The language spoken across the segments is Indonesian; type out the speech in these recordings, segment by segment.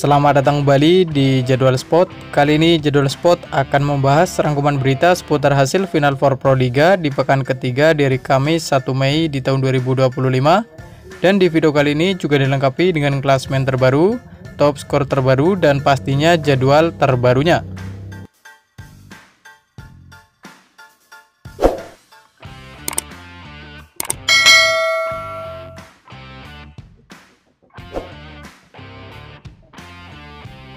Selamat datang kembali di Jadwal Sport. Kali ini Jadwal Sport akan membahas rangkuman berita seputar hasil Final Four Proliga di pekan ketiga dari Kamis 1 Mei di tahun 2025. Dan di video kali ini juga dilengkapi dengan klasemen terbaru, top skor terbaru, dan pastinya jadwal terbarunya.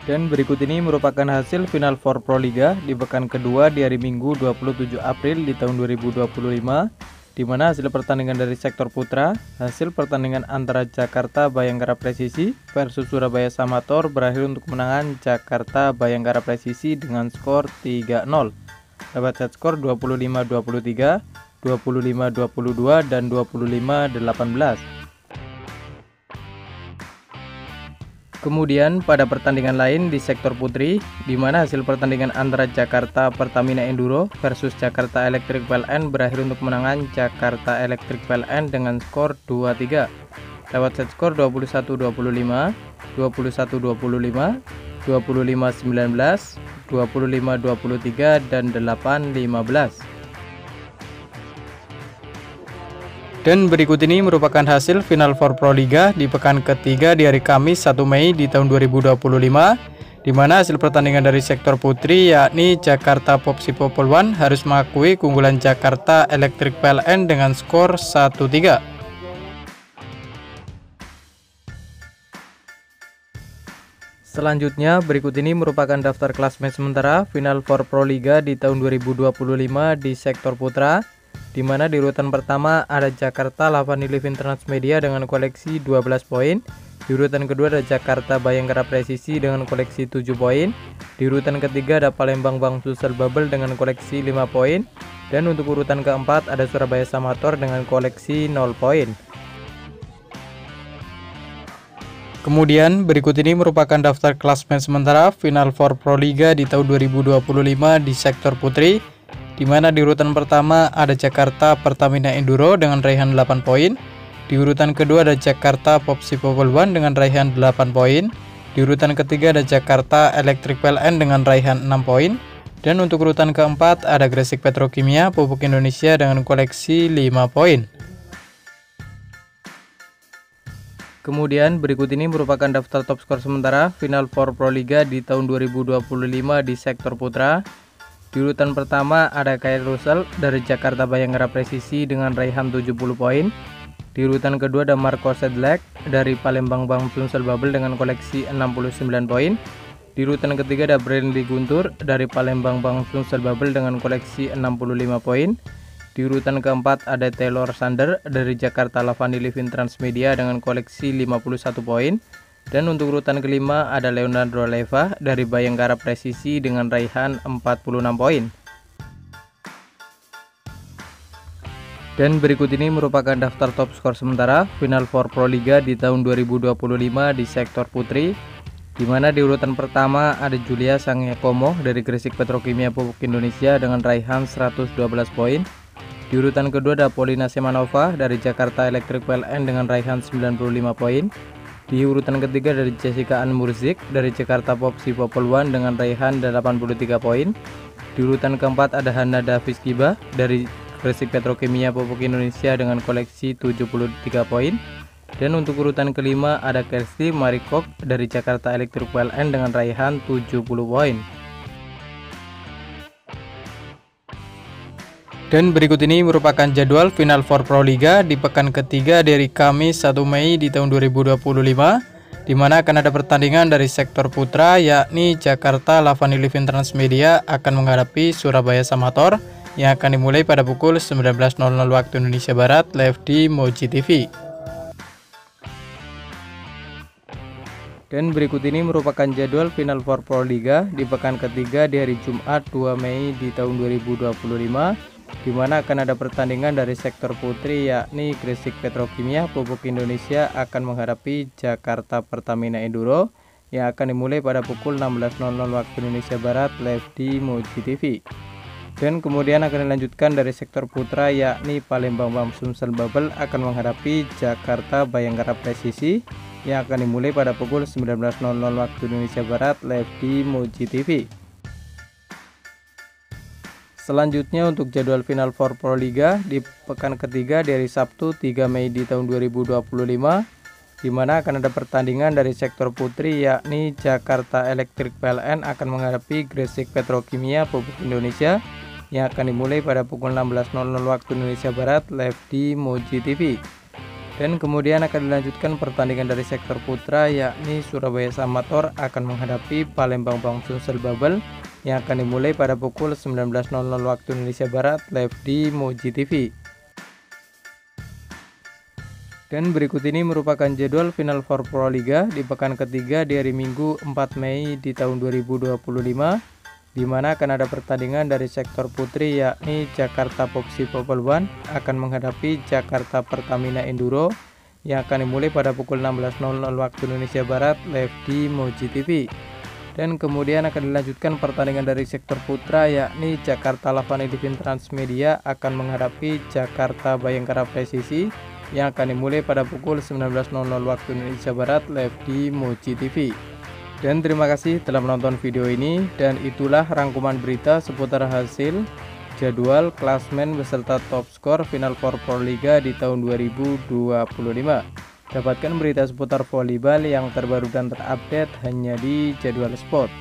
Dan berikut ini merupakan hasil Final Four Proliga di pekan kedua di hari Minggu 27 April di tahun 2025, di mana hasil pertandingan dari sektor putra, hasil pertandingan antara Jakarta Bayangkara Presisi versus Surabaya Samator berakhir untuk kemenangan Jakarta Bayangkara Presisi dengan skor 3-0. Dapat set skor 25-23, 25-22, dan 25-18. Kemudian pada pertandingan lain di sektor putri, di mana hasil pertandingan antara Jakarta Pertamina Enduro versus Jakarta Electric PLN berakhir untuk kemenangan Jakarta Electric PLN dengan skor 2-3. Lewat set skor 21-25, 21-25, 25-19, 25-23, dan 8-15. Dan berikut ini merupakan hasil Final Four Proliga di pekan ketiga di hari Kamis 1 Mei di tahun 2025, di mana hasil pertandingan dari sektor putri yakni Jakarta Popsi Popolwan harus mengakui keunggulan Jakarta Electric PLN dengan skor 1-3. Selanjutnya berikut ini merupakan daftar klasemen sementara Final Four Proliga di tahun 2025 di sektor putra, di mana di urutan pertama ada Jakarta Lavani Living Transmedia dengan koleksi 12 poin. Di urutan kedua ada Jakarta Bayangkara Presisi dengan koleksi 7 poin. Di urutan ketiga ada Palembang Bang Sulsel Bubble dengan koleksi 5 poin. Dan untuk urutan keempat ada Surabaya Samator dengan koleksi 0 poin. Kemudian berikut ini merupakan daftar klasemen sementara Final Four Proliga di tahun 2025 di sektor putri, di mana di urutan pertama ada Jakarta Pertamina Enduro dengan raihan 8 poin. Di urutan kedua ada Jakarta Popsi Popolwan dengan raihan 8 poin. Di urutan ketiga ada Jakarta Electric PLN dengan raihan 6 poin. Dan untuk urutan keempat ada Gresik Petrokimia Pupuk Indonesia dengan koleksi 5 poin. Kemudian berikut ini merupakan daftar top skor sementara Final Four Proliga di tahun 2025 di sektor putra. Di urutan pertama ada Kyle Russell dari Jakarta Bayangkara Presisi dengan raihan 70 poin. Di urutan kedua ada Marco Sedlec dari Palembang Bang Sulsel Bubble dengan koleksi 69 poin. Di urutan ketiga ada Brandly Guntur dari Palembang Bang Sulsel Bubble dengan koleksi 65 poin. Di urutan keempat ada Taylor Sander dari Jakarta Lavani Living Transmedia dengan koleksi 51 poin. Dan untuk urutan kelima ada Leonardo Leva dari Bayangkara Presisi dengan raihan 46 poin. Dan berikut ini merupakan daftar top skor sementara Final Four Proliga di tahun 2025 di sektor putri, di mana di urutan pertama ada Julia Sangyakomo dari Gresik Petrokimia Pupuk Indonesia dengan raihan 112 poin. Di urutan kedua ada Polina Semanova dari Jakarta Electric PLN dengan raihan 95 poin. Di urutan ketiga dari Jessica Ann Murzik dari Jakarta Popsi Popolwan dengan raihan 83 poin. Di urutan keempat ada Hana Davis Giba dari Gresik Petrokimia Pupuk Indonesia dengan koleksi 73 poin. Dan untuk urutan kelima ada Kersti Marikok dari Jakarta Electric PLN dengan raihan 70 poin. Dan berikut ini merupakan jadwal Final Four Proliga di pekan ketiga dari Kamis 1 Mei di tahun 2025, di mana akan ada pertandingan dari sektor putra yakni Jakarta Lavani Living Transmedia akan menghadapi Surabaya Samator yang akan dimulai pada pukul 19.00 waktu Indonesia Barat live di Moji TV. Dan berikut ini merupakan jadwal Final Four Proliga di pekan ketiga di hari Jumat 2 Mei di tahun 2025, di mana akan ada pertandingan dari sektor putri yakni Gresik Petrokimia Pupuk Indonesia akan menghadapi Jakarta Pertamina Enduro yang akan dimulai pada pukul 16.00 waktu Indonesia Barat live di Moji TV. Dan kemudian akan dilanjutkan dari sektor putra yakni Palembang Bam Sulsel Bubble akan menghadapi Jakarta Bayangkara Presisi yang akan dimulai pada pukul 19.00 waktu Indonesia Barat live di Moji TV. Selanjutnya untuk jadwal Final Four Pro Liga di pekan ketiga dari Sabtu 3 Mei di tahun 2025, di mana akan ada pertandingan dari sektor putri, yakni Jakarta Electric PLN akan menghadapi Gresik Petrokimia Pupuk Indonesia yang akan dimulai pada pukul 16.00 waktu Indonesia Barat live di Moji TV. Dan kemudian akan dilanjutkan pertandingan dari sektor putra, yakni Surabaya Samator akan menghadapi Palembang Bangsun Selbabel yang akan dimulai pada pukul 19.00 waktu Indonesia Barat live di Moji TV. Dan berikut ini merupakan jadwal Final Four Pro Liga di pekan ketiga di hari Minggu 4 Mei di tahun 2025, di mana akan ada pertandingan dari sektor putri, yakni Jakarta Popsi Popol One akan menghadapi Jakarta Pertamina Enduro yang akan dimulai pada pukul 16.00 waktu Indonesia Barat live di Moji TV. Dan kemudian akan dilanjutkan pertandingan dari sektor putra, yakni Jakarta Lavan Edivin Transmedia akan menghadapi Jakarta Bayangkara Presisi yang akan dimulai pada pukul 19.00 waktu Indonesia Barat live di Moji TV. Dan terima kasih telah menonton video ini, dan itulah rangkuman berita seputar hasil jadwal, klasmen beserta top skor Final Four Pro Liga di tahun 2025. Dapatkan berita seputar volleyball yang terbaru dan terupdate hanya di Jadwal Sport.